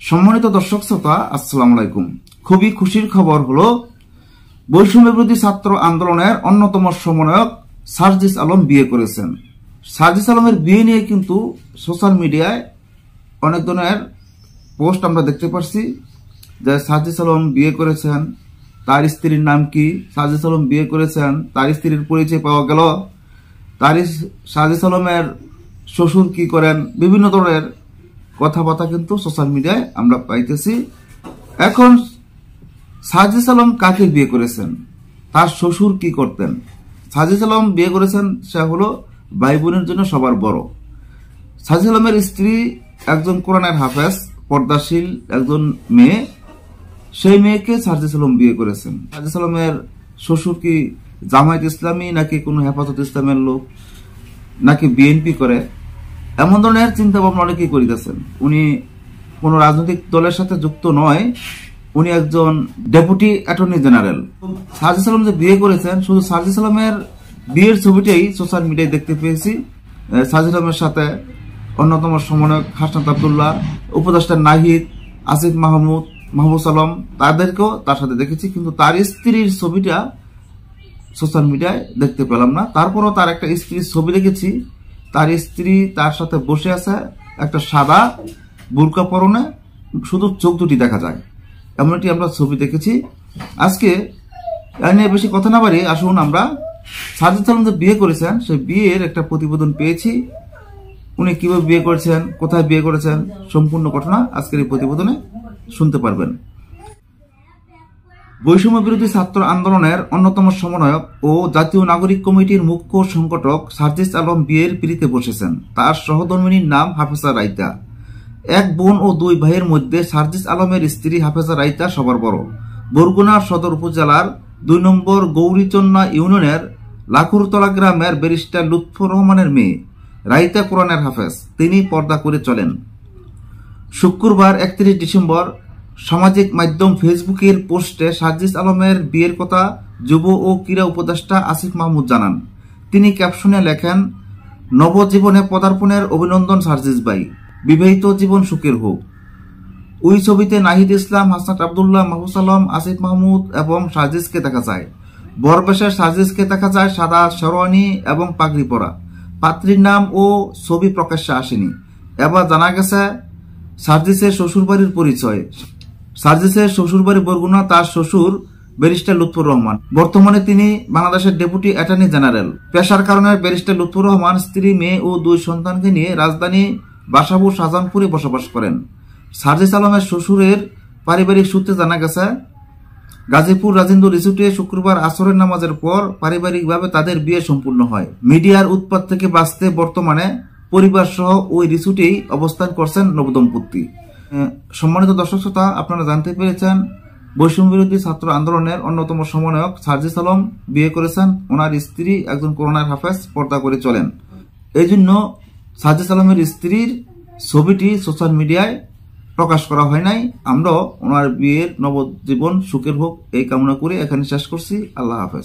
সম্মানিত দর্শক শ্রোতা, আসসালামু আলাইকুম। খুবই খুশির খবর হলো বৈষম্য বিরোধী ছাত্র আন্দোলনের অন্যতম সমন্বয়ক সার্জিস আলম বিয়ে করেছেন। সার্জিস আলমের বিয়ে নিয়ে কিন্তু সোশ্যাল মিডিয়ায় অনেক ধরনের পোস্ট আমরা দেখতে পাচ্ছি যে সার্জিস আলম বিয়ে করেছেন, তার স্ত্রীর নাম কি, সার্জিস আলম বিয়ে করেছেন, তার স্ত্রীর পরিচয় পাওয়া গেল, সার্জিস আলমের শ্বশুর কি করেন, বিভিন্ন ধরনের কথাবার্তা কিন্তু সোশ্যাল মিডিয়ায় আমরা পাইতেছি। এখন সার্জিস আলম কাকে বিয়ে করেছেন, তার শ্বশুর কি করতেন? সার্জিস আলম বিয়ে করেছেন, সে হলো ভাই বোনের জন্য সবার বড়। সার্জিস আলমের স্ত্রী একজন কোরআনের হাফেজ, পর্দাশীল একজন মেয়ে। সেই মেয়েকে সার্জিস আলম বিয়ে করেছেন। সার্জিস আলমের শ্বশুর কি জামায়াত ইসলামী নাকি কোনো হেফাজত ইসলামের লোক নাকি বিএনপি করে, এমন ধরনের চিন্তা ভাবনা অনেকেই করিতেছেন। উনি কোন রাজনৈতিক দলের সাথে যুক্ত নয়, উনি একজন deputy attorney general. Sarjis Alam যে বিয়ে করেছেন, শুধু সার্জিস আলমের বিয়ের ছবিটাই সোশ্যাল মিডিয়ায় দেখতে পেয়েছি। সার্জিস আলমের সাথে অন্যতম সমন্বয়ক হাসনাত আব্দুল্লাহ, উপদেষ্টা নাহিদ, আসিফ মাহমুদ, মাহবুব আলম, তাদেরকেও তার সাথে দেখেছি, কিন্তু তার স্ত্রীর ছবিটা সোশ্যাল মিডিয়ায় দেখতে পেলাম না। তারপরও তার একটা স্ত্রীর ছবি দেখেছি, তার স্ত্রী তার সাথে বসে আছে একটা সাদা বুরকা পরনে, শুধু চোখ দুটি দেখা যায়, এমনটি আমরা ছবি দেখেছি। আজকে এ নিয়ে বেশি কথা না বাড়ি আসুন আমরা সার্জিস আলম যে বিয়ে করেছেন সেই বিয়ের একটা প্রতিবেদন পেয়েছি। উনি কিভাবে বিয়ে করেছেন, কোথায় বিয়ে করেছেন, সম্পূর্ণ ঘটনা আজকের এই প্রতিবেদনে শুনতে পারবেন। বৈষম্য বিরোধী ছাত্র আন্দোলনের অন্যতম সমন্বয়ক ও জাতীয় নাগরিক কমিটির মুখ্য সংগঠক সার্জিস আলম বিয়ের পিড়িতে বসেছেন। তার সহধর্মিনীর নাম হাফেজা রাইতা। এক বোন ও দুই ভাইয়ের মধ্যে সার্জিস আলমের স্ত্রী হাফেজা রাইতা সবার বড়। বরগুনা সদর উপজেলার ২ নম্বর গৌরীচন্না ইউনিয়নের লাখুরতলা গ্রামের ব্যারিস্টার লুৎফর রহমানের মেয়ে। রাইতা কোরআনের হাফেজ, তিনি পর্দা করে চলেন। শুক্রবার ৩১ ডিসেম্বর সামাজিক মাধ্যম ফেসবুকের পোস্টে সার্জিস আলমের বিয়ের কথা যুব ও ক্রীড়া উপদেষ্টা আসিফ মাহমুদ জানান। তিনি ক্যাপশনে লেখেন, নবজীবনে পদার্পণের অভিনন্দন সার্জিস ভাই, বিবাহিত জীবন সুখের হোক। ওই ছবিতে নাহিদ ইসলাম, হাসনাত আব্দুল্লাহ, মাহবুব আলম, আসিফ মাহমুদ এবং সার্জিসকে দেখা যায়। বরবেশের সার্জিসকে দেখা যায় সাদা শেরওয়ানি এবং পাগড়ি পরা। পাত্রীর নাম ও ছবি প্রকাশ্যে আসেনি। এবার জানা গেছে সার্জিসের শ্বশুরবাড়ির পরিচয়। সার্জিসের শ্বশুরবাড়ি বরগুনা, তার শ্বশুর ব্যারিস্টার লুৎফর রহমান। বর্তমানে তিনি বাংলাদেশের ডেপুটি অ্যাটর্নি জেনারেল। পেশার কারণে ব্যারিস্টার লুৎফর রহমান স্ত্রী, মেয়ে ও 2 সন্তানকে নিয়ে রাজধানী বাসাবো শাহজাহানপুরে বসবাস করেন। সার্জিস আলমের শ্বশুরের পারিবারিক সূত্রে জানা গেছে, গাজীপুর রাজেন্দ্র রিসোর্টে শুক্রবার আসরের নামাজের পর পারিবারিকভাবে তাদের বিয়ে সম্পূর্ণ হয়। মিডিয়ার উৎপাত থেকে বাঁচতে বর্তমানে পরিবার সহ ওই রিসোর্টেই অবস্থান করছেন নবদম্পতি। সম্মানিত দর্শক শ্রোতা, আপনারা জানতে পেরেছেন বৈষম্য বিরোধী ছাত্র আন্দোলনের অন্যতম সমন্বয়ক সার্জিস আলম বিয়ে করেছেন। ওনার স্ত্রী একজন কোরআনের হাফেজ, পর্দা করে চলেন। এই জন্য সার্জিস আলমের স্ত্রীর ছবিটি সোশ্যাল মিডিয়ায় প্রকাশ করা হয় নাই। আমরাও ওনার বিয়ের নবজীবন সুখের হোক এই কামনা করে এখানে শেষ করছি। আল্লাহ হাফেজ।